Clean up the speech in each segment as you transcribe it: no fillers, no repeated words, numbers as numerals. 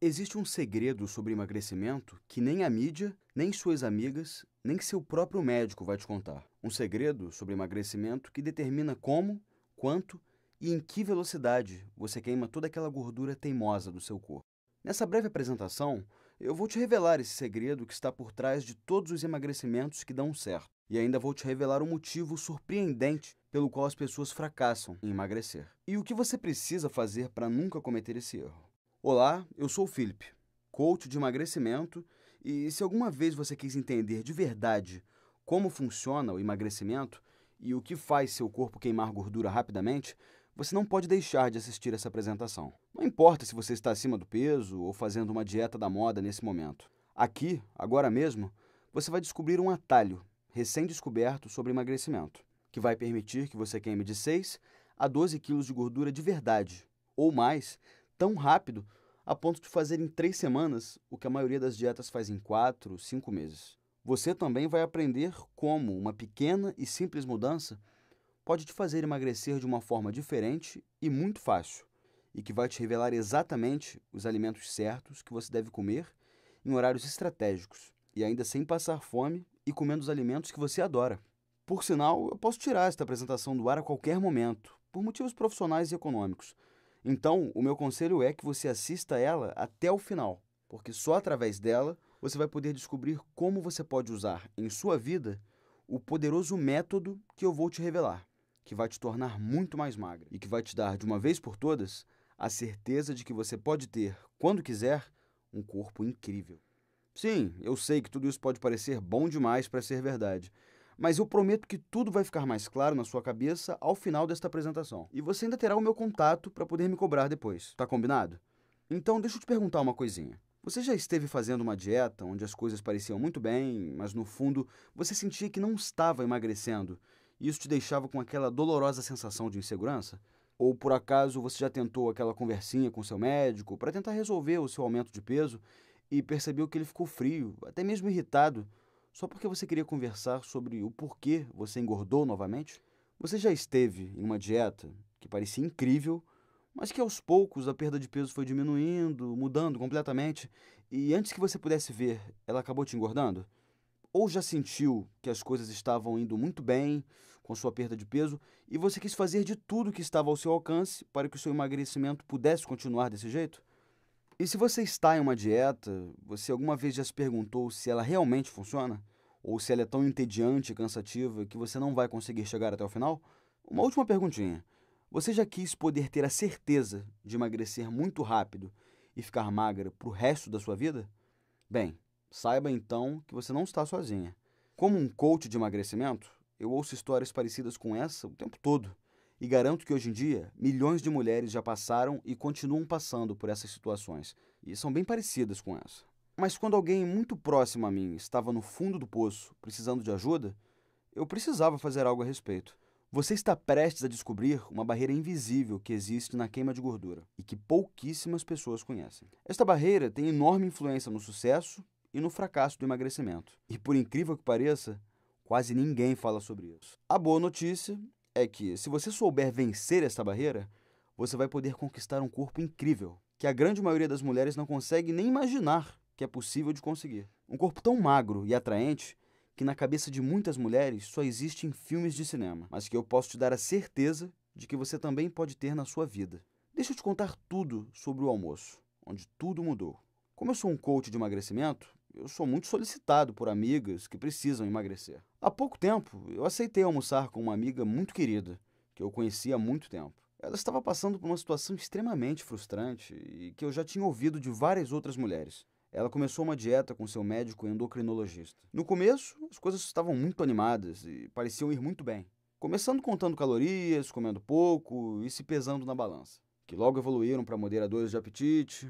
Existe um segredo sobre emagrecimento que nem a mídia, nem suas amigas, nem seu próprio médico vai te contar. Um segredo sobre emagrecimento que determina como, quanto e em que velocidade você queima toda aquela gordura teimosa do seu corpo. Nessa breve apresentação, eu vou te revelar esse segredo que está por trás de todos os emagrecimentos que dão certo. E ainda vou te revelar um motivo surpreendente pelo qual as pessoas fracassam em emagrecer. E o que você precisa fazer para nunca cometer esse erro. Olá, eu sou o Felipe, coach de emagrecimento, e se alguma vez você quis entender de verdade como funciona o emagrecimento e o que faz seu corpo queimar gordura rapidamente, você não pode deixar de assistir essa apresentação. Não importa se você está acima do peso ou fazendo uma dieta da moda nesse momento. Aqui, agora mesmo, você vai descobrir um atalho recém-descoberto sobre emagrecimento, que vai permitir que você queime de 6 a 12 quilos de gordura de verdade, ou mais, tão rápido a ponto de fazer em 3 semanas o que a maioria das dietas faz em 4, 5 meses. Você também vai aprender como uma pequena e simples mudança pode te fazer emagrecer de uma forma diferente e muito fácil, e que vai te revelar exatamente os alimentos certos que você deve comer em horários estratégicos, e ainda sem passar fome e comendo os alimentos que você adora. Por sinal, eu posso tirar esta apresentação do ar a qualquer momento, por motivos profissionais e econômicos. Então, o meu conselho é que você assista ela até o final, porque só através dela você vai poder descobrir como você pode usar em sua vida o poderoso método que eu vou te revelar, que vai te tornar muito mais magra e que vai te dar, de uma vez por todas, a certeza de que você pode ter, quando quiser, um corpo incrível. Sim, eu sei que tudo isso pode parecer bom demais para ser verdade, mas eu prometo que tudo vai ficar mais claro na sua cabeça ao final desta apresentação. E você ainda terá o meu contato para poder me cobrar depois. Tá combinado? Então, deixa eu te perguntar uma coisinha. Você já esteve fazendo uma dieta onde as coisas pareciam muito bem, mas no fundo você sentia que não estava emagrecendo e isso te deixava com aquela dolorosa sensação de insegurança? Ou por acaso você já tentou aquela conversinha com seu médico para tentar resolver o seu aumento de peso e percebeu que ele ficou frio, até mesmo irritado, só porque você queria conversar sobre o porquê você engordou novamente? Você já esteve em uma dieta que parecia incrível, mas que aos poucos a perda de peso foi diminuindo, mudando completamente, e antes que você pudesse ver, ela acabou te engordando? Ou já sentiu que as coisas estavam indo muito bem com sua perda de peso e você quis fazer de tudo que estava ao seu alcance para que o seu emagrecimento pudesse continuar desse jeito? E se você está em uma dieta, você alguma vez já se perguntou se ela realmente funciona? Ou se ela é tão entediante e cansativa que você não vai conseguir chegar até o final? Uma última perguntinha. Você já quis poder ter a certeza de emagrecer muito rápido e ficar magra para o resto da sua vida? Bem, saiba então que você não está sozinha. Como um coach de emagrecimento, eu ouço histórias parecidas com essa o tempo todo. E garanto que hoje em dia, milhões de mulheres já passaram e continuam passando por essas situações, e são bem parecidas com essa. Mas quando alguém muito próximo a mim estava no fundo do poço, precisando de ajuda, eu precisava fazer algo a respeito. Você está prestes a descobrir uma barreira invisível que existe na queima de gordura e que pouquíssimas pessoas conhecem. Esta barreira tem enorme influência no sucesso e no fracasso do emagrecimento. E por incrível que pareça, quase ninguém fala sobre isso. A boa notícia é que, se você souber vencer esta barreira, você vai poder conquistar um corpo incrível, que a grande maioria das mulheres não consegue nem imaginar que é possível de conseguir. Um corpo tão magro e atraente que na cabeça de muitas mulheres só existe em filmes de cinema, mas que eu posso te dar a certeza de que você também pode ter na sua vida. Deixa eu te contar tudo sobre o almoço, onde tudo mudou. Como eu sou um coach de emagrecimento, eu sou muito solicitado por amigas que precisam emagrecer. Há pouco tempo, eu aceitei almoçar com uma amiga muito querida, que eu conhecia há muito tempo. Ela estava passando por uma situação extremamente frustrante e que eu já tinha ouvido de várias outras mulheres. Ela começou uma dieta com seu médico endocrinologista. No começo, as coisas estavam muito animadas e pareciam ir muito bem. Começando contando calorias, comendo pouco e se pesando na balança, que logo evoluíram para moderadores de apetite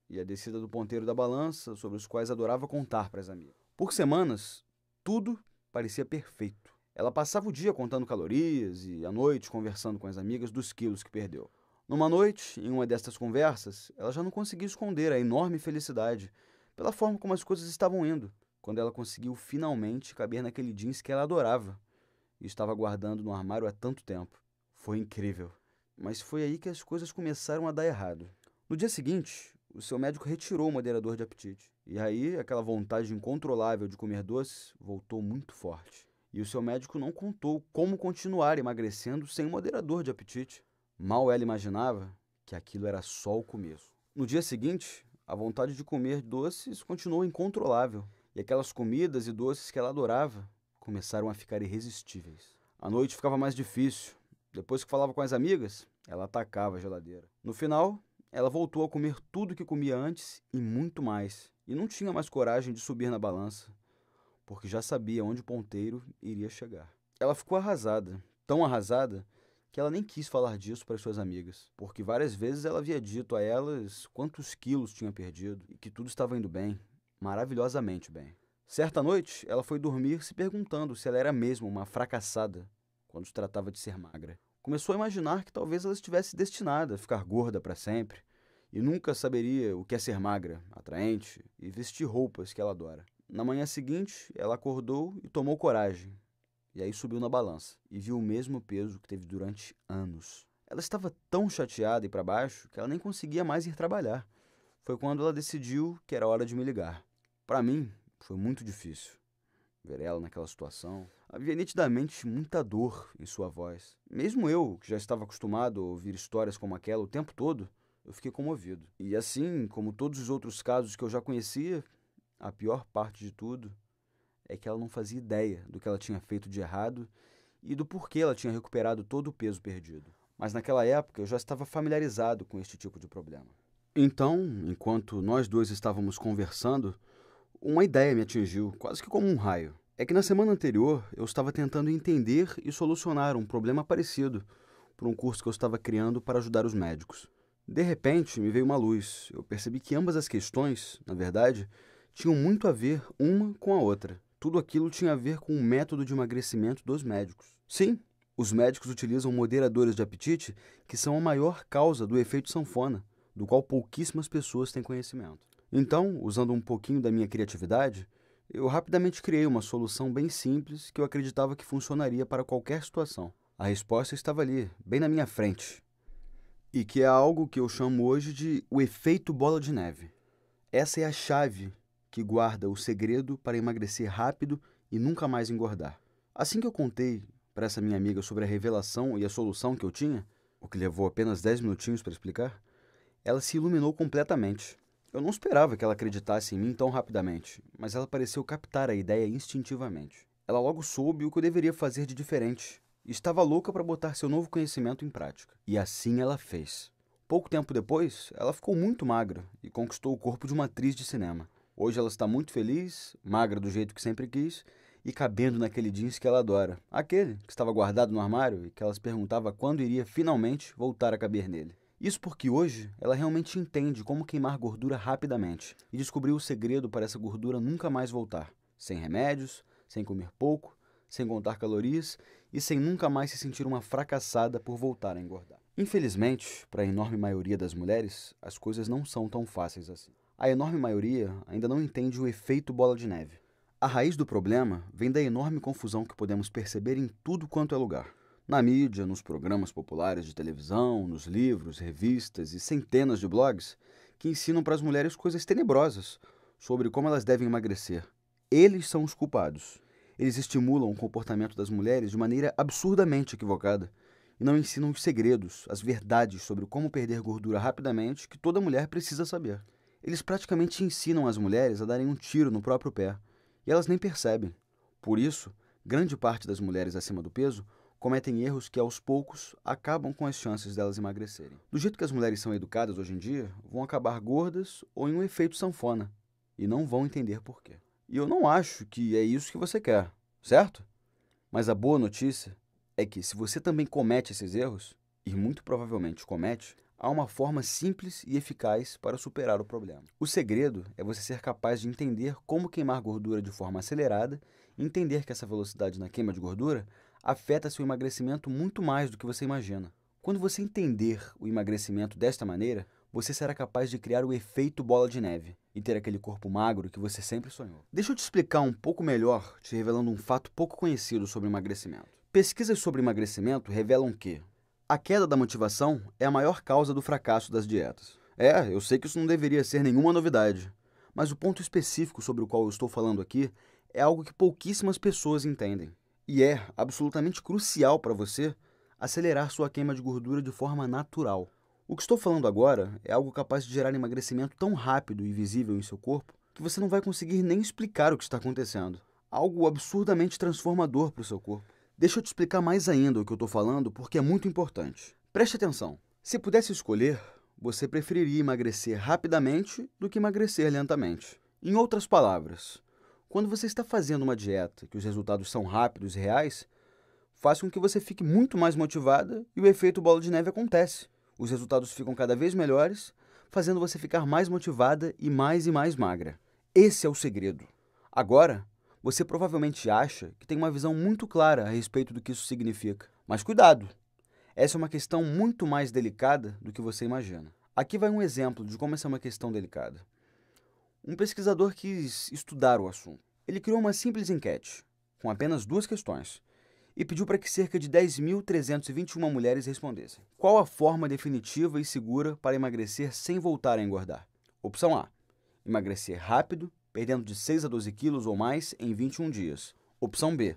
e a descida do ponteiro da balança, sobre os quais adorava contar para as amigas. Por semanas, tudo parecia perfeito. Ela passava o dia contando calorias e à noite conversando com as amigas dos quilos que perdeu. Numa noite, em uma destas conversas, ela já não conseguia esconder a enorme felicidade pela forma como as coisas estavam indo, quando ela conseguiu finalmente caber naquele jeans que ela adorava e estava guardando no armário há tanto tempo. Foi incrível. Mas foi aí que as coisas começaram a dar errado. No dia seguinte, o seu médico retirou o moderador de apetite. E aí, aquela vontade incontrolável de comer doce voltou muito forte. E o seu médico não contou como continuar emagrecendo sem moderador de apetite. Mal ela imaginava que aquilo era só o começo. No dia seguinte, a vontade de comer doces continuou incontrolável. E aquelas comidas e doces que ela adorava começaram a ficar irresistíveis. A noite ficava mais difícil. Depois que falava com as amigas, ela atacava a geladeira. No final, ela voltou a comer tudo que comia antes e muito mais. E não tinha mais coragem de subir na balança, porque já sabia onde o ponteiro iria chegar. Ela ficou arrasada, tão arrasada, que ela nem quis falar disso para suas amigas, porque várias vezes ela havia dito a elas quantos quilos tinha perdido e que tudo estava indo bem, maravilhosamente bem. Certa noite, ela foi dormir se perguntando se ela era mesmo uma fracassada quando se tratava de ser magra. Começou a imaginar que talvez ela estivesse destinada a ficar gorda para sempre e nunca saberia o que é ser magra, atraente e vestir roupas que ela adora. Na manhã seguinte, ela acordou e tomou coragem. E aí subiu na balança e viu o mesmo peso que teve durante anos. Ela estava tão chateada e para baixo que ela nem conseguia mais ir trabalhar. Foi quando ela decidiu que era hora de me ligar. Para mim, foi muito difícil ver ela naquela situação. Havia nitidamente muita dor em sua voz. Mesmo eu, que já estava acostumado a ouvir histórias como aquela o tempo todo, eu fiquei comovido. E assim, como todos os outros casos que eu já conhecia, a pior parte de tudo é que ela não fazia ideia do que ela tinha feito de errado e do porquê ela tinha recuperado todo o peso perdido. Mas naquela época eu já estava familiarizado com este tipo de problema. Então, enquanto nós dois estávamos conversando, uma ideia me atingiu, quase que como um raio. É que na semana anterior eu estava tentando entender e solucionar um problema parecido por um curso que eu estava criando para ajudar os médicos. De repente, me veio uma luz. Eu percebi que ambas as questões, na verdade, tinham muito a ver uma com a outra. Tudo aquilo tinha a ver com o método de emagrecimento dos médicos. Sim, os médicos utilizam moderadores de apetite que são a maior causa do efeito sanfona, do qual pouquíssimas pessoas têm conhecimento. Então, usando um pouquinho da minha criatividade, eu rapidamente criei uma solução bem simples que eu acreditava que funcionaria para qualquer situação. A resposta estava ali, bem na minha frente. E que é algo que eu chamo hoje de o efeito bola de neve. Essa é a chave que guarda o segredo para emagrecer rápido e nunca mais engordar. Assim que eu contei para essa minha amiga sobre a revelação e a solução que eu tinha, o que levou apenas 10 minutinhos para explicar, ela se iluminou completamente. Eu não esperava que ela acreditasse em mim tão rapidamente, mas ela pareceu captar a ideia instintivamente. Ela logo soube o que eu deveria fazer de diferente e estava louca para botar seu novo conhecimento em prática. E assim ela fez. Pouco tempo depois, ela ficou muito magra e conquistou o corpo de uma atriz de cinema. Hoje ela está muito feliz, magra do jeito que sempre quis e cabendo naquele jeans que ela adora. Aquele que estava guardado no armário e que ela se perguntava quando iria finalmente voltar a caber nele. Isso porque hoje ela realmente entende como queimar gordura rapidamente e descobriu o segredo para essa gordura nunca mais voltar. Sem remédios, sem comer pouco, sem contar calorias e sem nunca mais se sentir uma fracassada por voltar a engordar. Infelizmente, para a enorme maioria das mulheres, as coisas não são tão fáceis assim. A enorme maioria ainda não entende o efeito bola de neve. A raiz do problema vem da enorme confusão que podemos perceber em tudo quanto é lugar. Na mídia, nos programas populares de televisão, nos livros, revistas e centenas de blogs que ensinam para as mulheres coisas tenebrosas sobre como elas devem emagrecer. Eles são os culpados. Eles estimulam o comportamento das mulheres de maneira absurdamente equivocada e não ensinam os segredos, as verdades sobre como perder gordura rapidamente que toda mulher precisa saber. Eles praticamente ensinam as mulheres a darem um tiro no próprio pé e elas nem percebem. Por isso, grande parte das mulheres acima do peso cometem erros que, aos poucos, acabam com as chances delas emagrecerem. Do jeito que as mulheres são educadas hoje em dia, vão acabar gordas ou em um efeito sanfona, e não vão entender por quê. E eu não acho que é isso que você quer, certo? Mas a boa notícia é que, se você também comete esses erros, e muito provavelmente comete, há uma forma simples e eficaz para superar o problema. O segredo é você ser capaz de entender como queimar gordura de forma acelerada e entender que essa velocidade na queima de gordura afeta seu emagrecimento muito mais do que você imagina. Quando você entender o emagrecimento desta maneira, você será capaz de criar o efeito bola de neve e ter aquele corpo magro que você sempre sonhou. Deixa eu te explicar um pouco melhor, te revelando um fato pouco conhecido sobre emagrecimento. Pesquisas sobre emagrecimento revelam que a queda da motivação é a maior causa do fracasso das dietas. Eu sei que isso não deveria ser nenhuma novidade, mas o ponto específico sobre o qual eu estou falando aqui é algo que pouquíssimas pessoas entendem. E é absolutamente crucial para você acelerar sua queima de gordura de forma natural. O que estou falando agora é algo capaz de gerar emagrecimento tão rápido e visível em seu corpo que você não vai conseguir nem explicar o que está acontecendo. Algo absurdamente transformador para o seu corpo. Deixa eu te explicar mais ainda o que eu estou falando porque é muito importante. Preste atenção. Se pudesse escolher, você preferiria emagrecer rapidamente do que emagrecer lentamente. Em outras palavras, quando você está fazendo uma dieta que os resultados são rápidos e reais, faz com que você fique muito mais motivada e o efeito bola de neve acontece. Os resultados ficam cada vez melhores, fazendo você ficar mais motivada e mais magra. Esse é o segredo. Agora, você provavelmente acha que tem uma visão muito clara a respeito do que isso significa. Mas cuidado! Essa é uma questão muito mais delicada do que você imagina. Aqui vai um exemplo de como essa é uma questão delicada. Um pesquisador quis estudar o assunto. Ele criou uma simples enquete, com apenas 2 questões, e pediu para que cerca de 10.321 mulheres respondessem. Qual a forma definitiva e segura para emagrecer sem voltar a engordar? Opção A. Emagrecer rápido, perdendo de 6 a 12 quilos ou mais em 21 dias. Opção B.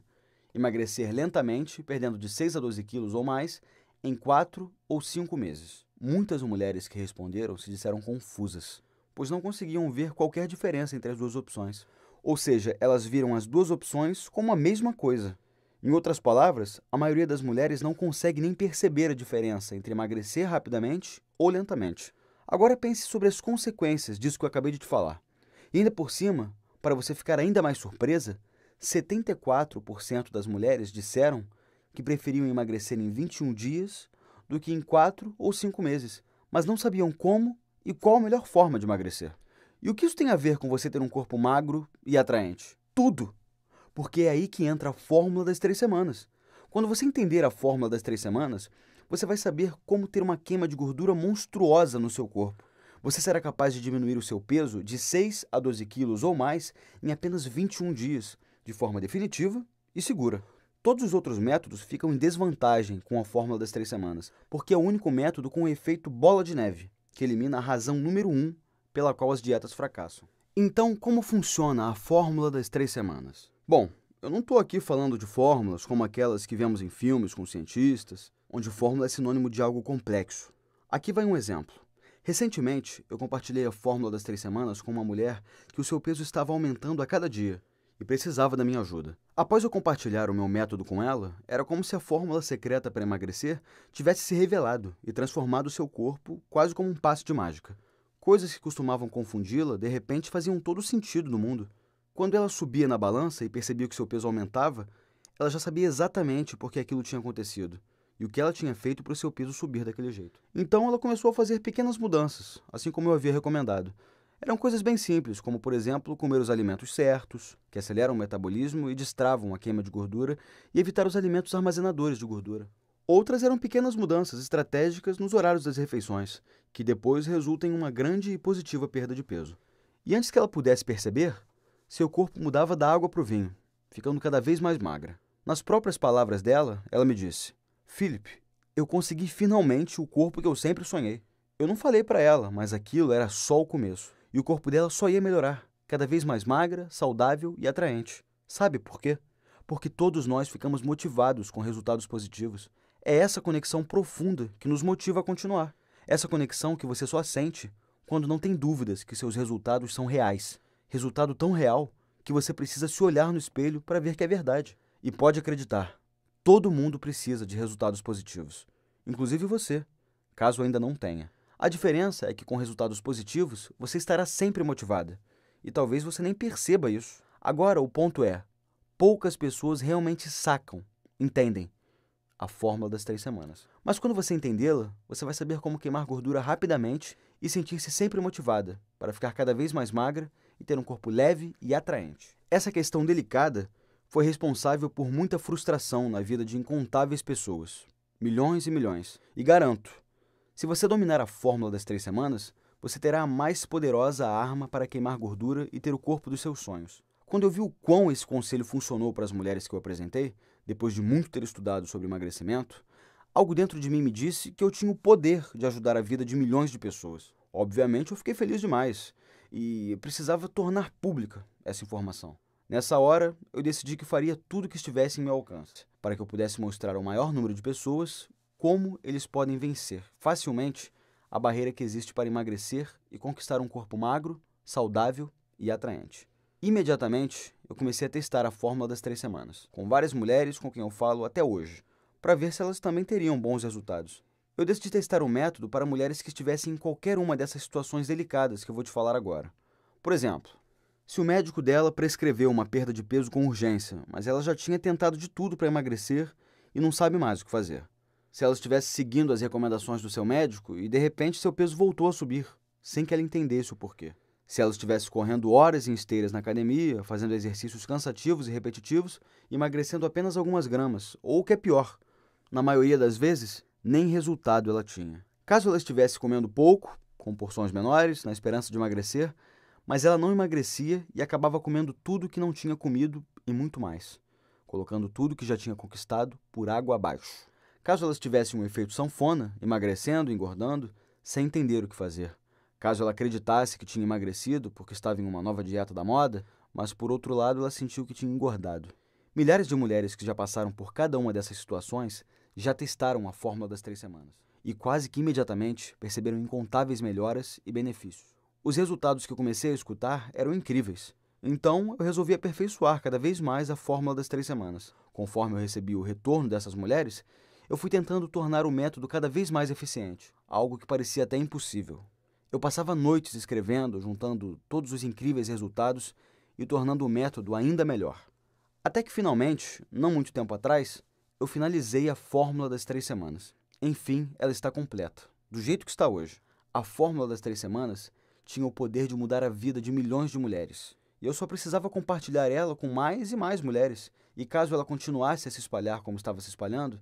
Emagrecer lentamente, perdendo de 6 a 12 quilos ou mais em 4 ou 5 meses. Muitas mulheres que responderam se disseram confusas, pois não conseguiam ver qualquer diferença entre as 2 opções. Ou seja, elas viram as 2 opções como a mesma coisa. Em outras palavras, a maioria das mulheres não consegue nem perceber a diferença entre emagrecer rapidamente ou lentamente. Agora pense sobre as consequências disso que eu acabei de te falar. E ainda por cima, para você ficar ainda mais surpresa, 74% das mulheres disseram que preferiam emagrecer em 21 dias do que em 4 ou 5 meses, mas não sabiam como e qual a melhor forma de emagrecer. E o que isso tem a ver com você ter um corpo magro e atraente? Tudo! Porque é aí que entra a fórmula das 3 semanas. Quando você entender a fórmula das 3 semanas, você vai saber como ter uma queima de gordura monstruosa no seu corpo. Você será capaz de diminuir o seu peso de 6 a 12 quilos ou mais em apenas 21 dias, de forma definitiva e segura. Todos os outros métodos ficam em desvantagem com a fórmula das 3 semanas, porque é o único método com o efeito bola de neve, que elimina a razão número 1 pela qual as dietas fracassam. Então, como funciona a fórmula das 3 semanas? Bom, eu não estou aqui falando de fórmulas como aquelas que vemos em filmes com cientistas, onde fórmula é sinônimo de algo complexo. Aqui vai um exemplo. Recentemente, eu compartilhei a fórmula das 3 semanas com uma mulher que o seu peso estava aumentando a cada dia e precisava da minha ajuda. Após eu compartilhar o meu método com ela, era como se a fórmula secreta para emagrecer tivesse se revelado e transformado seu corpo quase como um passe de mágica. Coisas que costumavam confundi-la, de repente faziam todo sentido no mundo. Quando ela subia na balança e percebia que seu peso aumentava, ela já sabia exatamente por que aquilo tinha acontecido e o que ela tinha feito para o seu peso subir daquele jeito. Então ela começou a fazer pequenas mudanças, assim como eu havia recomendado. Eram coisas bem simples, como por exemplo, comer os alimentos certos, que aceleram o metabolismo e destravam a queima de gordura, e evitar os alimentos armazenadores de gordura. Outras eram pequenas mudanças estratégicas nos horários das refeições, que depois resultam em uma grande e positiva perda de peso. E antes que ela pudesse perceber, seu corpo mudava da água para o vinho, ficando cada vez mais magra. Nas próprias palavras dela, ela me disse: Philip, eu consegui finalmente o corpo que eu sempre sonhei. Eu não falei para ela, mas aquilo era só o começo. E o corpo dela só ia melhorar, cada vez mais magra, saudável e atraente. Sabe por quê? Porque todos nós ficamos motivados com resultados positivos. É essa conexão profunda que nos motiva a continuar. Essa conexão que você só sente quando não tem dúvidas que seus resultados são reais. Resultado tão real que você precisa se olhar no espelho para ver que é verdade. E pode acreditar, todo mundo precisa de resultados positivos, inclusive você, caso ainda não tenha. A diferença é que com resultados positivos, você estará sempre motivada. E talvez você nem perceba isso. Agora, o ponto é, poucas pessoas realmente sacam, entendem, a fórmula das 3 semanas. Mas quando você entendê-la, você vai saber como queimar gordura rapidamente e sentir-se sempre motivada para ficar cada vez mais magra e ter um corpo leve e atraente. Essa questão delicada foi responsável por muita frustração na vida de incontáveis pessoas. Milhões e milhões. E garanto, se você dominar a fórmula das 3 semanas, você terá a mais poderosa arma para queimar gordura e ter o corpo dos seus sonhos. Quando eu vi o quão esse conselho funcionou para as mulheres que eu apresentei, depois de muito ter estudado sobre emagrecimento, algo dentro de mim me disse que eu tinha o poder de ajudar a vida de milhões de pessoas. Obviamente, eu fiquei feliz demais e precisava tornar pública essa informação. Nessa hora, eu decidi que faria tudo o que estivesse em meu alcance, para que eu pudesse mostrar ao maior número de pessoas como eles podem vencer facilmente a barreira que existe para emagrecer e conquistar um corpo magro, saudável e atraente. Imediatamente, eu comecei a testar a fórmula das 3 semanas, com várias mulheres com quem eu falo até hoje, para ver se elas também teriam bons resultados. Eu decidi testar o método para mulheres que estivessem em qualquer uma dessas situações delicadas que eu vou te falar agora. Por exemplo, se o médico dela prescreveu uma perda de peso com urgência, mas ela já tinha tentado de tudo para emagrecer e não sabe mais o que fazer. Se ela estivesse seguindo as recomendações do seu médico e de repente seu peso voltou a subir, sem que ela entendesse o porquê. Se ela estivesse correndo horas em esteiras na academia, fazendo exercícios cansativos e repetitivos, emagrecendo apenas algumas gramas, ou o que é pior, na maioria das vezes, nem resultado ela tinha. Caso ela estivesse comendo pouco, com porções menores, na esperança de emagrecer, mas ela não emagrecia e acabava comendo tudo que não tinha comido e muito mais, colocando tudo que já tinha conquistado por água abaixo. Caso ela tivesse um efeito sanfona, emagrecendo, engordando, sem entender o que fazer. Caso ela acreditasse que tinha emagrecido porque estava em uma nova dieta da moda, mas por outro lado ela sentiu que tinha engordado. Milhares de mulheres que já passaram por cada uma dessas situações já testaram a fórmula das 3 semanas e quase que imediatamente perceberam incontáveis melhoras e benefícios. Os resultados que eu comecei a escutar eram incríveis. Então, eu resolvi aperfeiçoar cada vez mais a fórmula das 3 semanas. Conforme eu recebi o retorno dessas mulheres, eu fui tentando tornar o método cada vez mais eficiente, algo que parecia até impossível. Eu passava noites escrevendo, juntando todos os incríveis resultados e tornando o método ainda melhor. Até que finalmente, não muito tempo atrás, eu finalizei a fórmula das 3 semanas. Enfim, ela está completa, do jeito que está hoje. A fórmula das 3 semanas tinha o poder de mudar a vida de milhões de mulheres. E eu só precisava compartilhar ela com mais e mais mulheres. E caso ela continuasse a se espalhar como estava se espalhando,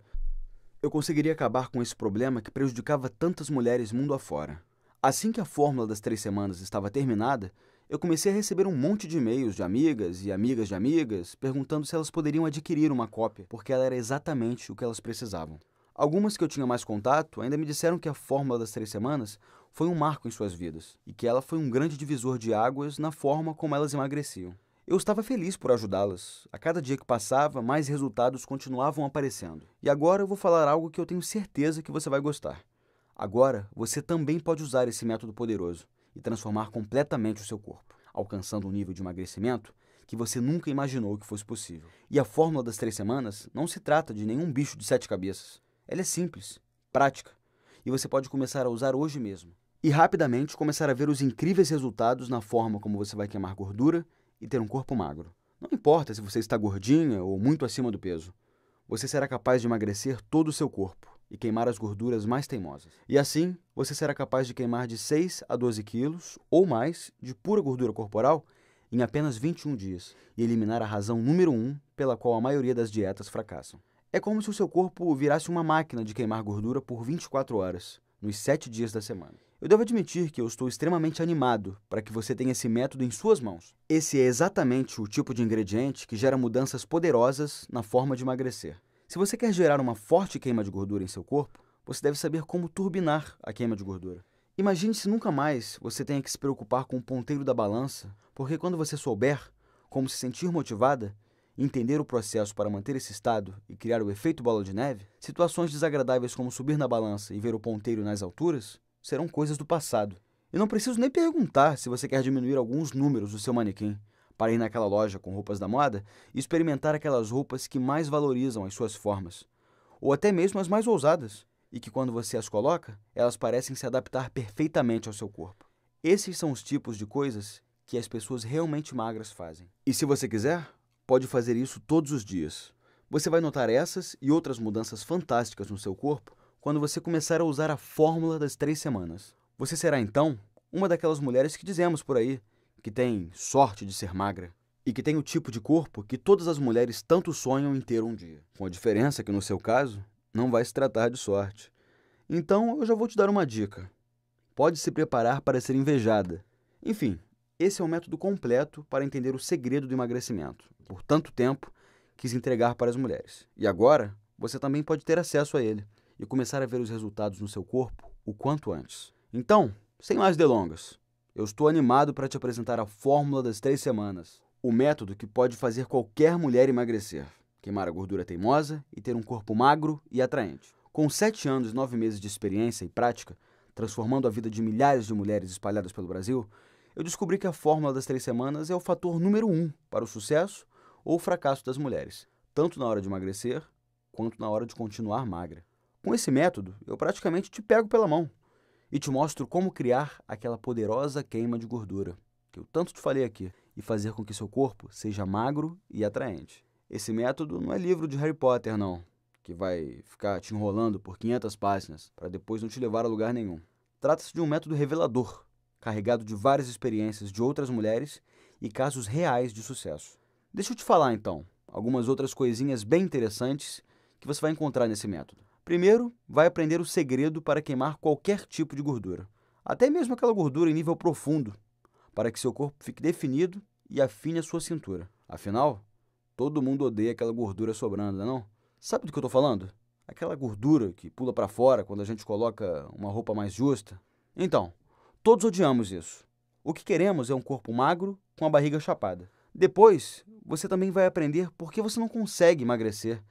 eu conseguiria acabar com esse problema que prejudicava tantas mulheres mundo afora. Assim que a fórmula das 3 semanas estava terminada, eu comecei a receber um monte de e-mails de amigas e amigas de amigas perguntando se elas poderiam adquirir uma cópia, porque ela era exatamente o que elas precisavam. Algumas que eu tinha mais contato ainda me disseram que a fórmula das 3 semanas foi um marco em suas vidas e que ela foi um grande divisor de águas na forma como elas emagreciam. Eu estava feliz por ajudá-las. A cada dia que passava, mais resultados continuavam aparecendo. E agora eu vou falar algo que eu tenho certeza que você vai gostar. Agora, você também pode usar esse método poderoso e transformar completamente o seu corpo, alcançando um nível de emagrecimento que você nunca imaginou que fosse possível. E a fórmula das 3 semanas não se trata de nenhum bicho de 7 cabeças. Ela é simples, prática, e você pode começar a usar hoje mesmo. E rapidamente começar a ver os incríveis resultados na forma como você vai queimar gordura e ter um corpo magro. Não importa se você está gordinha ou muito acima do peso. Você será capaz de emagrecer todo o seu corpo e queimar as gorduras mais teimosas. E assim, você será capaz de queimar de 6 a 12 quilos ou mais de pura gordura corporal em apenas 21 dias e eliminar a razão número 1 pela qual a maioria das dietas fracassam. É como se o seu corpo virasse uma máquina de queimar gordura por 24 horas, nos 7 dias da semana. Eu devo admitir que eu estou extremamente animado para que você tenha esse método em suas mãos. Esse é exatamente o tipo de ingrediente que gera mudanças poderosas na forma de emagrecer. Se você quer gerar uma forte queima de gordura em seu corpo, você deve saber como turbinar a queima de gordura. Imagine se nunca mais você tenha que se preocupar com o ponteiro da balança, porque quando você souber como se sentir motivada, entender o processo para manter esse estado e criar o efeito bola de neve, situações desagradáveis como subir na balança e ver o ponteiro nas alturas serão coisas do passado. E não preciso nem perguntar se você quer diminuir alguns números do seu manequim, para ir naquela loja com roupas da moda e experimentar aquelas roupas que mais valorizam as suas formas, ou até mesmo as mais ousadas, e que quando você as coloca, elas parecem se adaptar perfeitamente ao seu corpo. Esses são os tipos de coisas que as pessoas realmente magras fazem. E se você quiser, pode fazer isso todos os dias. Você vai notar essas e outras mudanças fantásticas no seu corpo quando você começar a usar a fórmula das 3 semanas. Você será, então, uma daquelas mulheres que dizemos por aí, que tem sorte de ser magra e que tem o tipo de corpo que todas as mulheres tanto sonham em ter um dia. Com a diferença que, no seu caso, não vai se tratar de sorte. Então, eu já vou te dar uma dica. Pode se preparar para ser invejada. Enfim, esse é o método completo para entender o segredo do emagrecimento. Por tanto tempo, quis entregar para as mulheres. E agora, você também pode ter acesso a ele e começar a ver os resultados no seu corpo o quanto antes. Então, Sem mais delongas, eu estou animado para te apresentar a fórmula das 3 semanas, o método que pode fazer qualquer mulher emagrecer, queimar a gordura teimosa e ter um corpo magro e atraente. Com 7 anos e 9 meses de experiência e prática, transformando a vida de milhares de mulheres espalhadas pelo Brasil, eu descobri que a fórmula das 3 semanas é o fator número 1 para o sucesso ou o fracasso das mulheres, tanto na hora de emagrecer quanto na hora de continuar magra. Com esse método, eu praticamente te pego pela mão e te mostro como criar aquela poderosa queima de gordura, que eu tanto te falei aqui, e fazer com que seu corpo seja magro e atraente. Esse método não é livro de Harry Potter, não, que vai ficar te enrolando por 500 páginas para depois não te levar a lugar nenhum. Trata-se de um método revelador, carregado de várias experiências de outras mulheres e casos reais de sucesso. Deixa eu te falar, então, algumas outras coisinhas bem interessantes que você vai encontrar nesse método. Primeiro, vai aprender o segredo para queimar qualquer tipo de gordura, até mesmo aquela gordura em nível profundo, para que seu corpo fique definido e afine a sua cintura. Afinal, todo mundo odeia aquela gordura sobrando, não é não? Sabe do que eu estou falando? Aquela gordura que pula para fora quando a gente coloca uma roupa mais justa. Então, todos odiamos isso. O que queremos é um corpo magro com a barriga chapada. Depois, você também vai aprender por que você não consegue emagrecer,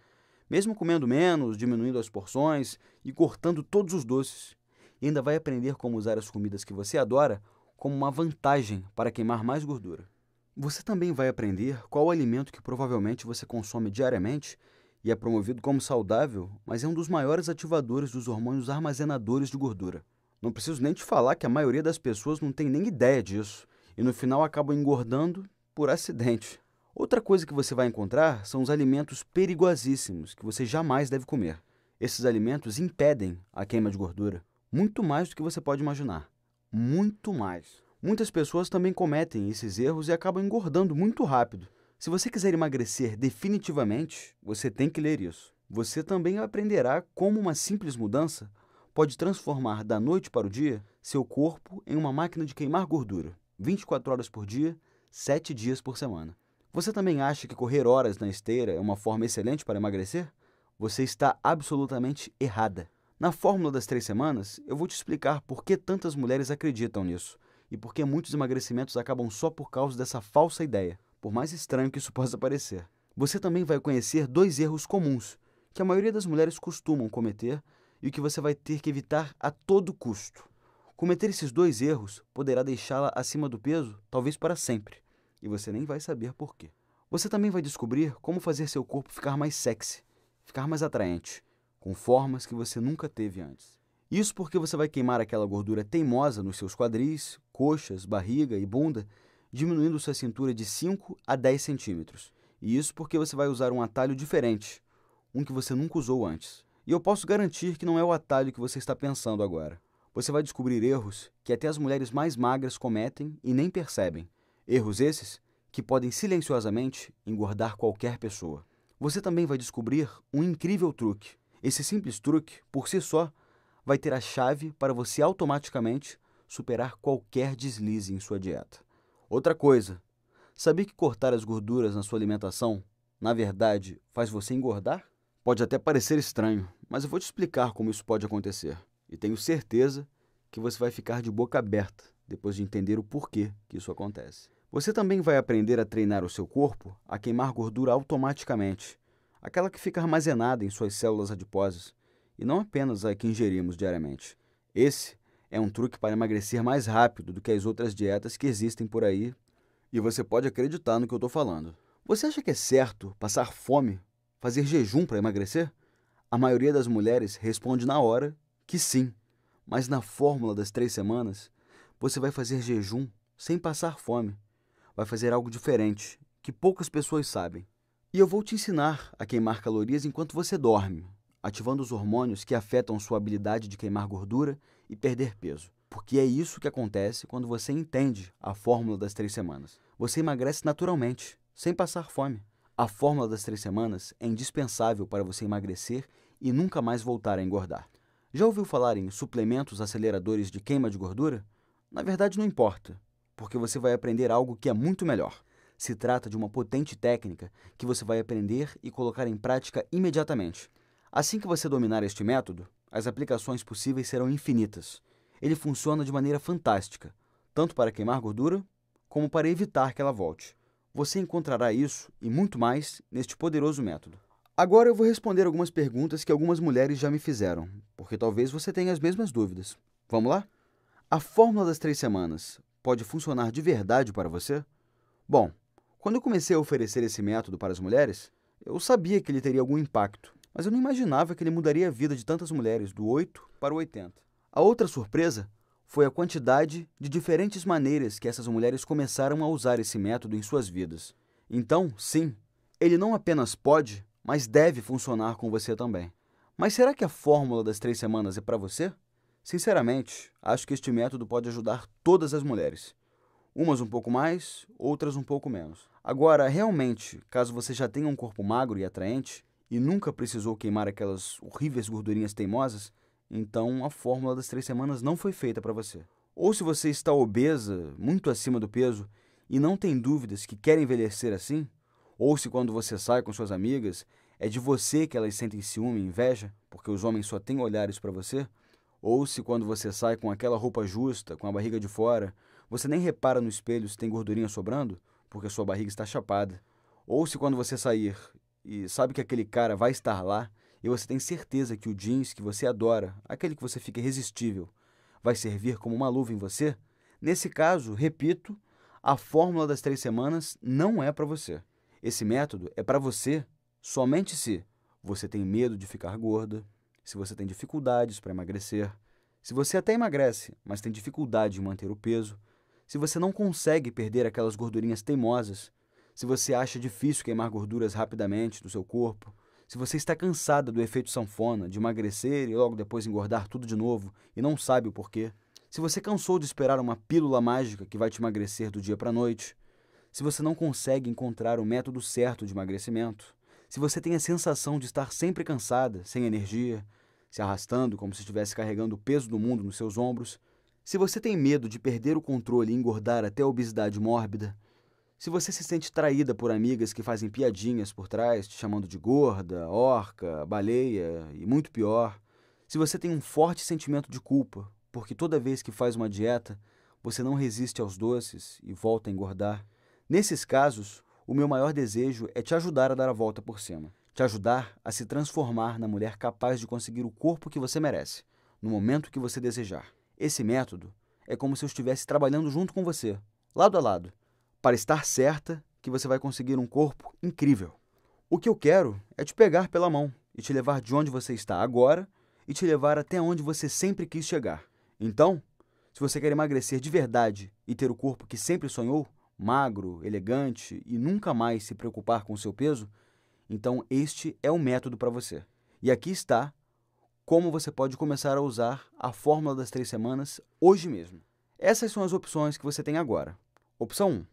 mesmo comendo menos, diminuindo as porções e cortando todos os doces. E ainda vai aprender como usar as comidas que você adora como uma vantagem para queimar mais gordura. Você também vai aprender qual o alimento que provavelmente você consome diariamente e é promovido como saudável, mas é um dos maiores ativadores dos hormônios armazenadores de gordura. Não preciso nem te falar que a maioria das pessoas não tem nem ideia disso e no final acabam engordando por acidente. Outra coisa que você vai encontrar são os alimentos perigosíssimos que você jamais deve comer. Esses alimentos impedem a queima de gordura, muito mais do que você pode imaginar. Muito mais. Muitas pessoas também cometem esses erros e acabam engordando muito rápido. Se você quiser emagrecer definitivamente, você tem que ler isso. Você também aprenderá como uma simples mudança pode transformar da noite para o dia seu corpo em uma máquina de queimar gordura, 24 horas por dia, 7 dias por semana. Você também acha que correr horas na esteira é uma forma excelente para emagrecer? Você está absolutamente errada. Na fórmula das 3 semanas, eu vou te explicar por que tantas mulheres acreditam nisso e por que muitos emagrecimentos acabam só por causa dessa falsa ideia, por mais estranho que isso possa parecer. Você também vai conhecer 2 erros comuns que a maioria das mulheres costumam cometer e o que você vai ter que evitar a todo custo. Cometer esses 2 erros poderá deixá-la acima do peso, talvez para sempre, e você nem vai saber por quê. Você também vai descobrir como fazer seu corpo ficar mais sexy, ficar mais atraente, com formas que você nunca teve antes. Isso porque você vai queimar aquela gordura teimosa nos seus quadris, coxas, barriga e bunda, diminuindo sua cintura de 5 a 10 centímetros. E isso porque você vai usar um atalho diferente, um que você nunca usou antes. E eu posso garantir que não é o atalho que você está pensando agora. Você vai descobrir erros que até as mulheres mais magras cometem e nem percebem. Erros esses que podem silenciosamente engordar qualquer pessoa. Você também vai descobrir um incrível truque. Esse simples truque, por si só, vai ter a chave para você automaticamente superar qualquer deslize em sua dieta. Outra coisa, sabia que cortar as gorduras na sua alimentação, na verdade, faz você engordar? Pode até parecer estranho, mas eu vou te explicar como isso pode acontecer. E tenho certeza que você vai ficar de boca aberta depois de entender o porquê que isso acontece. Você também vai aprender a treinar o seu corpo a queimar gordura automaticamente, aquela que fica armazenada em suas células adiposas, e não apenas a que ingerimos diariamente. Esse é um truque para emagrecer mais rápido do que as outras dietas que existem por aí, e você pode acreditar no que eu estou falando. Você acha que é certo passar fome, fazer jejum para emagrecer? A maioria das mulheres responde na hora que sim, mas na fórmula das 3 semanas, você vai fazer jejum sem passar fome. Vai fazer algo diferente, que poucas pessoas sabem. E eu vou te ensinar a queimar calorias enquanto você dorme, ativando os hormônios que afetam sua habilidade de queimar gordura e perder peso. Porque é isso que acontece quando você entende a fórmula das 3 semanas. Você emagrece naturalmente, sem passar fome. A fórmula das 3 semanas é indispensável para você emagrecer e nunca mais voltar a engordar. Já ouviu falar em suplementos aceleradores de queima de gordura? Na verdade, não importa, porque você vai aprender algo que é muito melhor. Se trata de uma potente técnica que você vai aprender e colocar em prática imediatamente. Assim que você dominar este método, as aplicações possíveis serão infinitas. Ele funciona de maneira fantástica, tanto para queimar gordura, como para evitar que ela volte. Você encontrará isso e muito mais neste poderoso método. Agora eu vou responder algumas perguntas que algumas mulheres já me fizeram, porque talvez você tenha as mesmas dúvidas. Vamos lá? A fórmula das 3 semanas pode funcionar de verdade para você? Bom, quando eu comecei a oferecer esse método para as mulheres, eu sabia que ele teria algum impacto, mas eu não imaginava que ele mudaria a vida de tantas mulheres, do 8 para o 80. A outra surpresa foi a quantidade de diferentes maneiras que essas mulheres começaram a usar esse método em suas vidas. Então, sim, ele não apenas pode, mas deve funcionar com você também. Mas será que a fórmula das 3 semanas é para você? Sinceramente, acho que este método pode ajudar todas as mulheres. Umas um pouco mais, outras um pouco menos. Agora, realmente, caso você já tenha um corpo magro e atraente e nunca precisou queimar aquelas horríveis gordurinhas teimosas, então a fórmula das 3 semanas não foi feita para você. Ou se você está obesa, muito acima do peso, e não tem dúvidas que quer envelhecer assim, ou se quando você sai com suas amigas, é de você que elas sentem ciúme e inveja, porque os homens só têm olhares para você, ou se quando você sai com aquela roupa justa, com a barriga de fora, você nem repara no espelho se tem gordurinha sobrando, porque sua barriga está chapada. Ou se quando você sair e sabe que aquele cara vai estar lá, e você tem certeza que o jeans que você adora, aquele que você fica irresistível, vai servir como uma luva em você, nesse caso, repito, a fórmula das 3 semanas não é para você. Esse método é para você somente se você tem medo de ficar gorda, se você tem dificuldades para emagrecer, se você até emagrece, mas tem dificuldade em manter o peso, se você não consegue perder aquelas gordurinhas teimosas, se você acha difícil queimar gorduras rapidamente do seu corpo, se você está cansada do efeito sanfona, de emagrecer e logo depois engordar tudo de novo e não sabe o porquê, se você cansou de esperar uma pílula mágica que vai te emagrecer do dia para a noite, se você não consegue encontrar o método certo de emagrecimento, se você tem a sensação de estar sempre cansada, sem energia, se arrastando como se estivesse carregando o peso do mundo nos seus ombros, se você tem medo de perder o controle e engordar até a obesidade mórbida, se você se sente traída por amigas que fazem piadinhas por trás, te chamando de gorda, orca, baleia e muito pior, se você tem um forte sentimento de culpa, porque toda vez que faz uma dieta, você não resiste aos doces e volta a engordar, nesses casos, o meu maior desejo é te ajudar a dar a volta por cima, te ajudar a se transformar na mulher capaz de conseguir o corpo que você merece, no momento que você desejar. Esse método é como se eu estivesse trabalhando junto com você, lado a lado, para estar certa que você vai conseguir um corpo incrível. O que eu quero é te pegar pela mão e te levar de onde você está agora e te levar até onde você sempre quis chegar. Então, se você quer emagrecer de verdade e ter o corpo que sempre sonhou, magro, elegante e nunca mais se preocupar com o seu peso, então este é o método para você. E aqui está como você pode começar a usar a fórmula das 3 semanas hoje mesmo. Essas são as opções que você tem agora. Opção 1.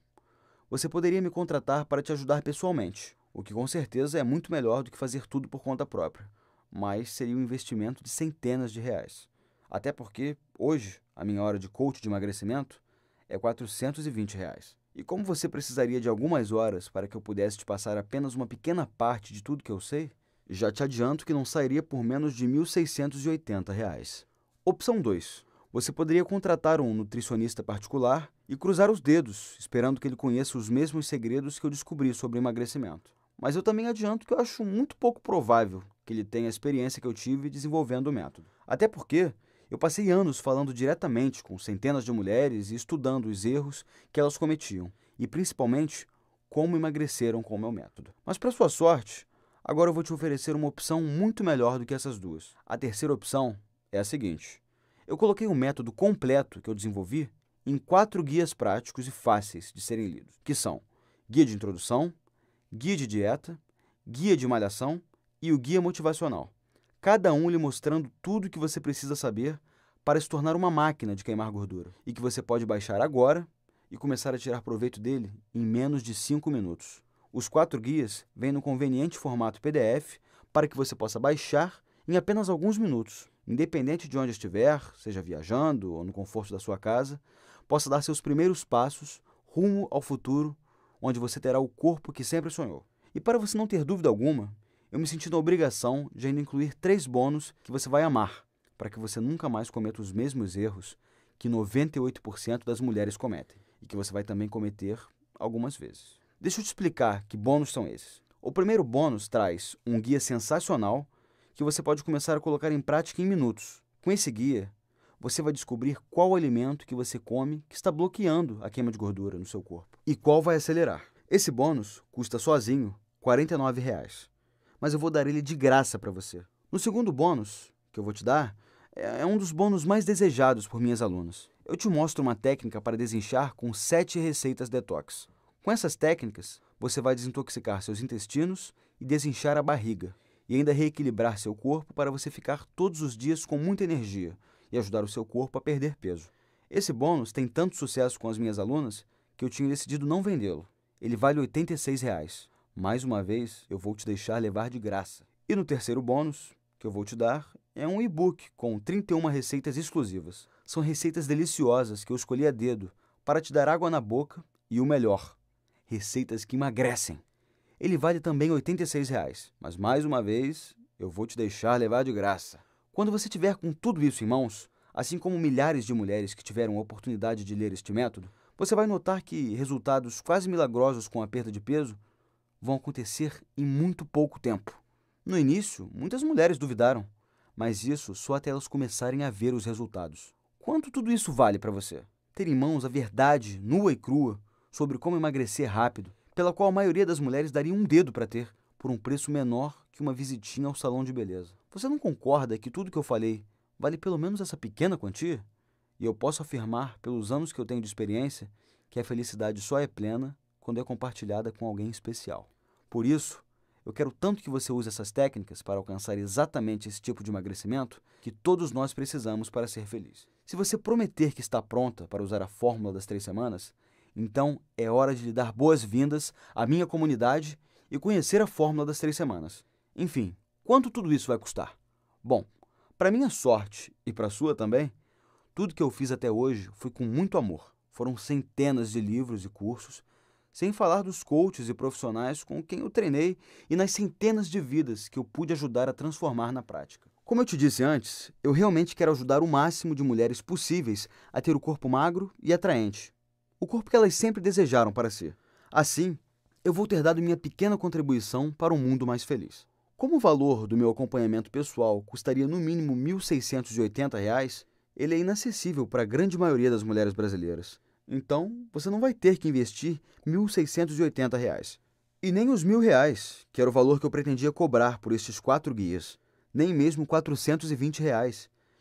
Você poderia me contratar para te ajudar pessoalmente, o que com certeza é muito melhor do que fazer tudo por conta própria, mas seria um investimento de centenas de reais. Até porque, hoje, a minha hora de coach de emagrecimento é R$ 420 reais. E como você precisaria de algumas horas para que eu pudesse te passar apenas uma pequena parte de tudo que eu sei, já te adianto que não sairia por menos de R$ 1.680 reais. Opção 2. Você poderia contratar um nutricionista particular e cruzar os dedos, esperando que ele conheça os mesmos segredos que eu descobri sobre emagrecimento. Mas eu também adianto que eu acho muito pouco provável que ele tenha a experiência que eu tive desenvolvendo o método. Até porque eu passei anos falando diretamente com centenas de mulheres e estudando os erros que elas cometiam, e principalmente como emagreceram com o meu método. Mas para sua sorte, agora eu vou te oferecer uma opção muito melhor do que essas duas. A terceira opção é a seguinte. Eu coloquei um método completo que eu desenvolvi em 4 guias práticos e fáceis de serem lidos, que são Guia de Introdução, Guia de Dieta, Guia de Malhação e o Guia Motivacional. Cada um lhe mostrando tudo o que você precisa saber para se tornar uma máquina de queimar gordura e que você pode baixar agora e começar a tirar proveito dele em menos de 5 minutos. Os 4 guias vêm no conveniente formato PDF para que você possa baixar em apenas alguns minutos. Independente de onde estiver, seja viajando ou no conforto da sua casa, possa dar seus primeiros passos rumo ao futuro, onde você terá o corpo que sempre sonhou. E para você não ter dúvida alguma, eu me senti na obrigação de ainda incluir 3 bônus que você vai amar, para que você nunca mais cometa os mesmos erros que 98% das mulheres cometem e que você vai também cometer algumas vezes. Deixa eu te explicar que bônus são esses. O primeiro bônus traz um guia sensacional que você pode começar a colocar em prática em minutos. Com esse guia, você vai descobrir qual alimento que você come que está bloqueando a queima de gordura no seu corpo e qual vai acelerar. Esse bônus custa sozinho R$ 49, mas eu vou dar ele de graça para você. No segundo bônus que eu vou te dar, é um dos bônus mais desejados por minhas alunas. Eu te mostro uma técnica para desinchar com 7 receitas detox. Com essas técnicas, você vai desintoxicar seus intestinos e desinchar a barriga, e ainda reequilibrar seu corpo para você ficar todos os dias com muita energia e ajudar o seu corpo a perder peso. Esse bônus tem tanto sucesso com as minhas alunas que eu tinha decidido não vendê-lo. Ele vale R$ 86. Mais uma vez, eu vou te deixar levar de graça. E no terceiro bônus que eu vou te dar é um e-book com 31 receitas exclusivas. São receitas deliciosas que eu escolhi a dedo para te dar água na boca e o melhor, receitas que emagrecem. Ele vale também R$ 86, mas mais uma vez eu vou te deixar levar de graça. Quando você tiver com tudo isso em mãos, assim como milhares de mulheres que tiveram a oportunidade de ler este método, você vai notar que resultados quase milagrosos com a perda de peso vão acontecer em muito pouco tempo. No início, muitas mulheres duvidaram, mas isso só até elas começarem a ver os resultados. Quanto tudo isso vale para você? Ter em mãos a verdade nua e crua sobre como emagrecer rápido, pela qual a maioria das mulheres daria um dedo para ter, por um preço menor que uma visitinha ao salão de beleza. Você não concorda que tudo que eu falei vale pelo menos essa pequena quantia? E eu posso afirmar, pelos anos que eu tenho de experiência, que a felicidade só é plena quando é compartilhada com alguém especial. Por isso, eu quero tanto que você use essas técnicas para alcançar exatamente esse tipo de emagrecimento que todos nós precisamos para ser feliz. Se você prometer que está pronta para usar a fórmula das 3 semanas, então é hora de lhe dar boas-vindas à minha comunidade e conhecer a fórmula das 3 semanas. Enfim, quanto tudo isso vai custar? Bom, para minha sorte e para a sua também, tudo que eu fiz até hoje foi com muito amor. Foram centenas de livros e cursos, sem falar dos coaches e profissionais com quem eu treinei e nas centenas de vidas que eu pude ajudar a transformar na prática. Como eu te disse antes, eu realmente quero ajudar o máximo de mulheres possíveis a ter o corpo magro e atraente, o corpo que elas sempre desejaram para si. Assim, eu vou ter dado minha pequena contribuição para um mundo mais feliz. Como o valor do meu acompanhamento pessoal custaria no mínimo R$ 1.680, ele é inacessível para a grande maioria das mulheres brasileiras. Então, você não vai ter que investir R$ 1.680. E nem os R$ 1.000, que era o valor que eu pretendia cobrar por estes 4 guias. Nem mesmo R$ 420,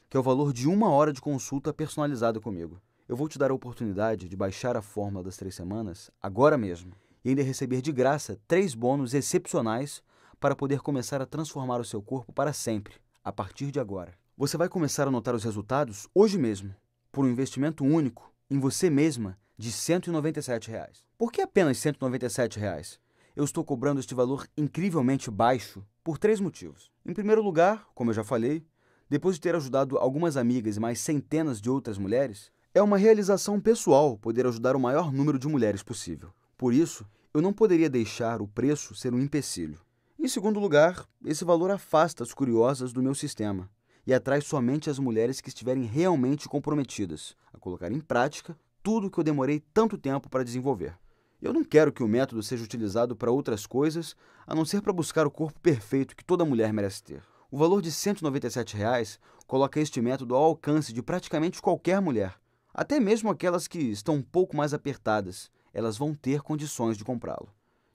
que é o valor de 1 hora de consulta personalizada comigo. Eu vou te dar a oportunidade de baixar a fórmula das 3 semanas agora mesmo e ainda receber de graça 3 bônus excepcionais para poder começar a transformar o seu corpo para sempre, a partir de agora. Você vai começar a notar os resultados hoje mesmo, por um investimento único em você mesma de R$ 197. Por que apenas R$ 197? Eu estou cobrando este valor incrivelmente baixo por 3 motivos. Em primeiro lugar, como eu já falei, depois de ter ajudado algumas amigas e mais centenas de outras mulheres, é uma realização pessoal poder ajudar o maior número de mulheres possível. Por isso, eu não poderia deixar o preço ser um empecilho. Em segundo lugar, esse valor afasta as curiosas do meu sistema e atrai somente as mulheres que estiverem realmente comprometidas a colocar em prática tudo o que eu demorei tanto tempo para desenvolver. Eu não quero que o método seja utilizado para outras coisas, a não ser para buscar o corpo perfeito que toda mulher merece ter. O valor de R$ 197 coloca este método ao alcance de praticamente qualquer mulher. Até mesmo aquelas que estão um pouco mais apertadas, elas vão ter condições de comprá-lo.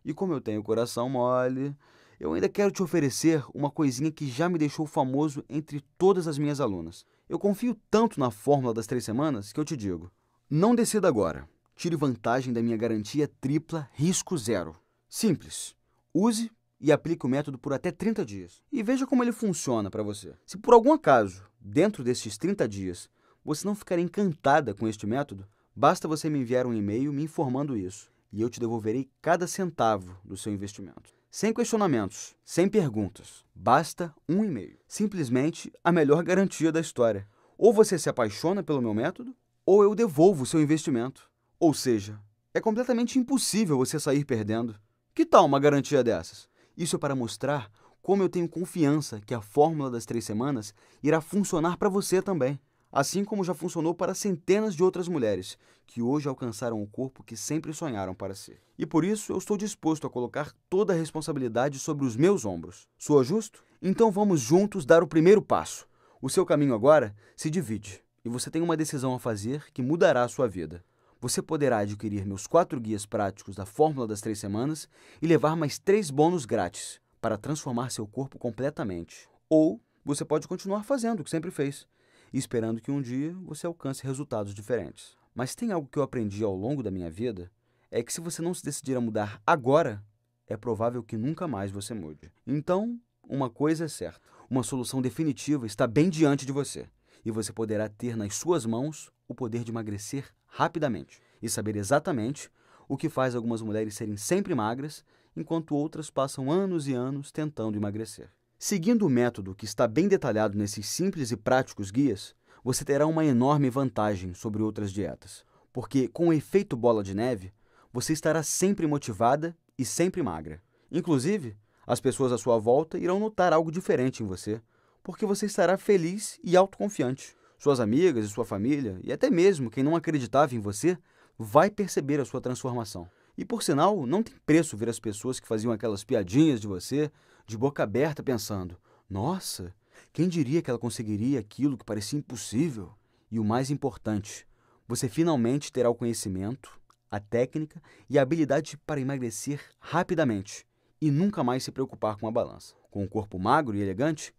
E como eu tenho o coração mole, eu ainda quero te oferecer uma coisinha que já me deixou famoso entre todas as minhas alunas. Eu confio tanto na fórmula das 3 semanas que eu te digo: não decida agora. Tire vantagem da minha garantia tripla risco zero. Simples. Use e aplique o método por até 30 dias. E veja como ele funciona para você. Se por algum acaso, dentro destes 30 dias, você não ficar encantada com este método, basta você me enviar um e-mail me informando isso, e eu te devolverei cada centavo do seu investimento. Sem questionamentos, sem perguntas. Basta um e-mail. Simplesmente a melhor garantia da história. Ou você se apaixona pelo meu método, ou eu devolvo o seu investimento. Ou seja, é completamente impossível você sair perdendo. Que tal uma garantia dessas? Isso é para mostrar como eu tenho confiança que a fórmula das 3 semanas irá funcionar para você também, assim como já funcionou para centenas de outras mulheres que hoje alcançaram o corpo que sempre sonharam para ser. E por isso eu estou disposto a colocar toda a responsabilidade sobre os meus ombros. Soa justo? Então vamos juntos dar o primeiro passo. O seu caminho agora se divide e você tem uma decisão a fazer que mudará a sua vida. Você poderá adquirir meus 4 guias práticos da fórmula das 3 semanas e levar mais 3 bônus grátis para transformar seu corpo completamente. Ou você pode continuar fazendo o que sempre fez, esperando que um dia você alcance resultados diferentes. Mas tem algo que eu aprendi ao longo da minha vida, é que se você não se decidir a mudar agora, é provável que nunca mais você mude. Então, uma coisa é certa, uma solução definitiva está bem diante de você, e você poderá ter nas suas mãos o poder de emagrecer rapidamente e saber exatamente o que faz algumas mulheres serem sempre magras, enquanto outras passam anos e anos tentando emagrecer. Seguindo o método que está bem detalhado nesses simples e práticos guias, você terá uma enorme vantagem sobre outras dietas, porque com o efeito bola de neve, você estará sempre motivada e sempre magra. Inclusive, as pessoas à sua volta irão notar algo diferente em você, porque você estará feliz e autoconfiante. Suas amigas e sua família, e até mesmo quem não acreditava em você, vai perceber a sua transformação. E por sinal, não tem preço ver as pessoas que faziam aquelas piadinhas de você, de boca aberta, pensando: nossa, quem diria que ela conseguiria aquilo que parecia impossível? E o mais importante, você finalmente terá o conhecimento, a técnica e a habilidade para emagrecer rapidamente e nunca mais se preocupar com a balança. Com um corpo magro e elegante,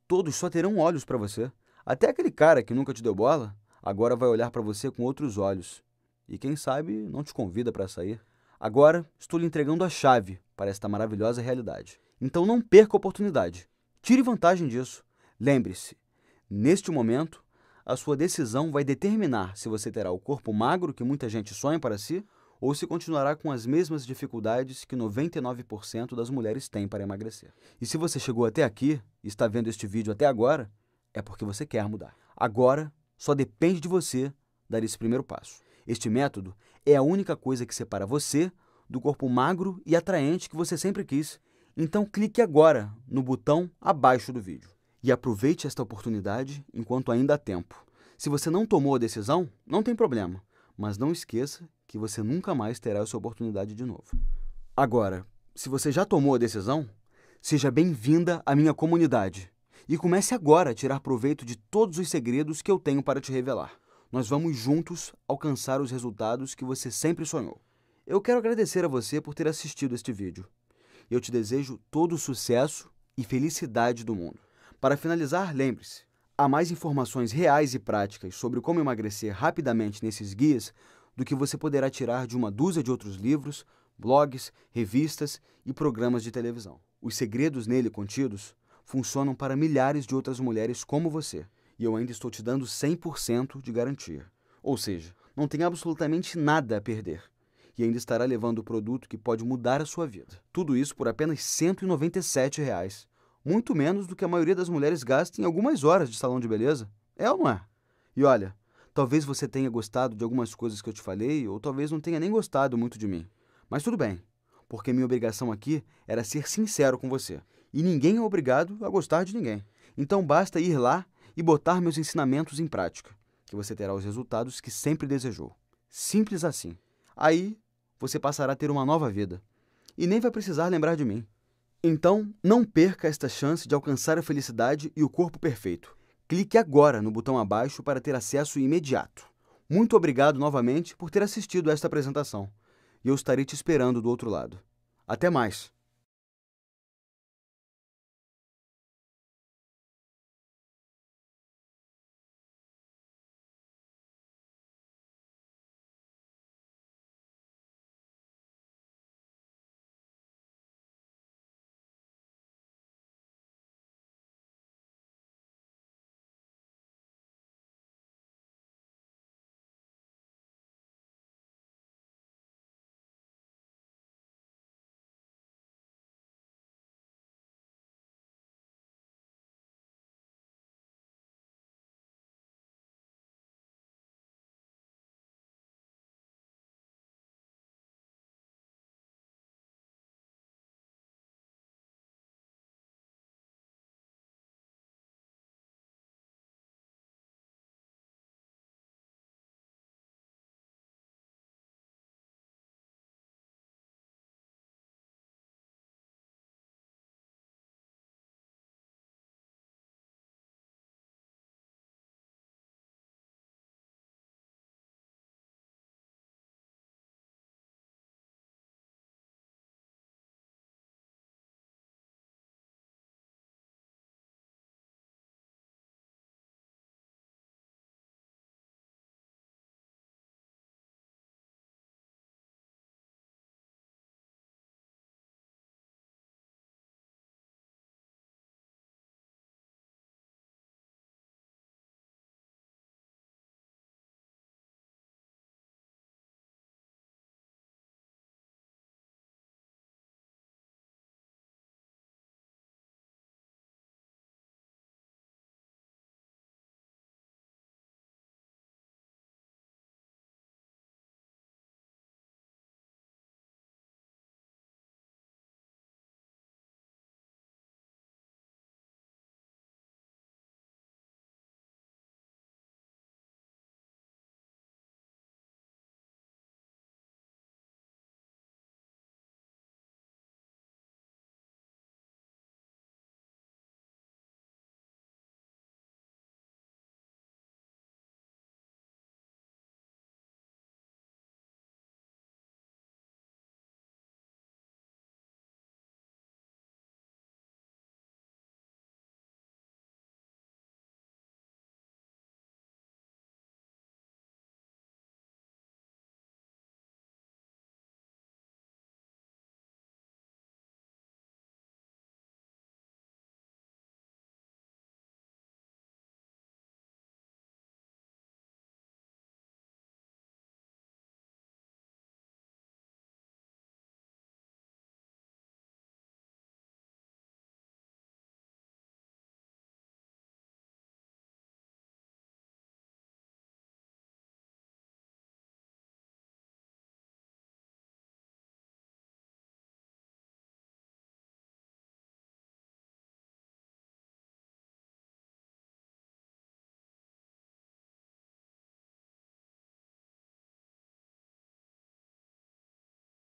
todos só terão olhos para você. Até aquele cara que nunca te deu bola, agora vai olhar para você com outros olhos. E quem sabe não te convida para sair. Agora, estou lhe entregando a chave para esta maravilhosa realidade. Então não perca a oportunidade. Tire vantagem disso. Lembre-se, neste momento, a sua decisão vai determinar se você terá o corpo magro que muita gente sonha para si ou se continuará com as mesmas dificuldades que 99% das mulheres têm para emagrecer. E se você chegou até aqui e está vendo este vídeo até agora, é porque você quer mudar. Agora, só depende de você dar esse primeiro passo. Este método é a única coisa que separa você do corpo magro e atraente que você sempre quis. Então clique agora no botão abaixo do vídeo. E aproveite esta oportunidade enquanto ainda há tempo. Se você não tomou a decisão, não tem problema. Mas não esqueça que você nunca mais terá essa oportunidade de novo. Agora, se você já tomou a decisão, seja bem-vinda à minha comunidade. E comece agora a tirar proveito de todos os segredos que eu tenho para te revelar. Nós vamos juntos alcançar os resultados que você sempre sonhou. Eu quero agradecer a você por ter assistido este vídeo. Eu te desejo todo o sucesso e felicidade do mundo. Para finalizar, lembre-se, há mais informações reais e práticas sobre como emagrecer rapidamente nesses guias do que você poderá tirar de uma dúzia de outros livros, blogs, revistas e programas de televisão. Os segredos nele contidos funcionam para milhares de outras mulheres como você. E eu ainda estou te dando 100% de garantia. Ou seja, não tem absolutamente nada a perder. E ainda estará levando o produto que pode mudar a sua vida. Tudo isso por apenas R$ 197. Muito menos do que a maioria das mulheres gasta em algumas horas de salão de beleza. É ou não é? E olha, talvez você tenha gostado de algumas coisas que eu te falei, ou talvez não tenha nem gostado muito de mim. Mas tudo bem, porque minha obrigação aqui era ser sincero com você. E ninguém é obrigado a gostar de ninguém. Então basta ir lá e botar meus ensinamentos em prática, que você terá os resultados que sempre desejou. Simples assim. Aí, você passará a ter uma nova vida. E nem vai precisar lembrar de mim. Então, não perca esta chance de alcançar a felicidade e o corpo perfeito. Clique agora no botão abaixo para ter acesso imediato. Muito obrigado novamente por ter assistido a esta apresentação. E eu estarei te esperando do outro lado. Até mais!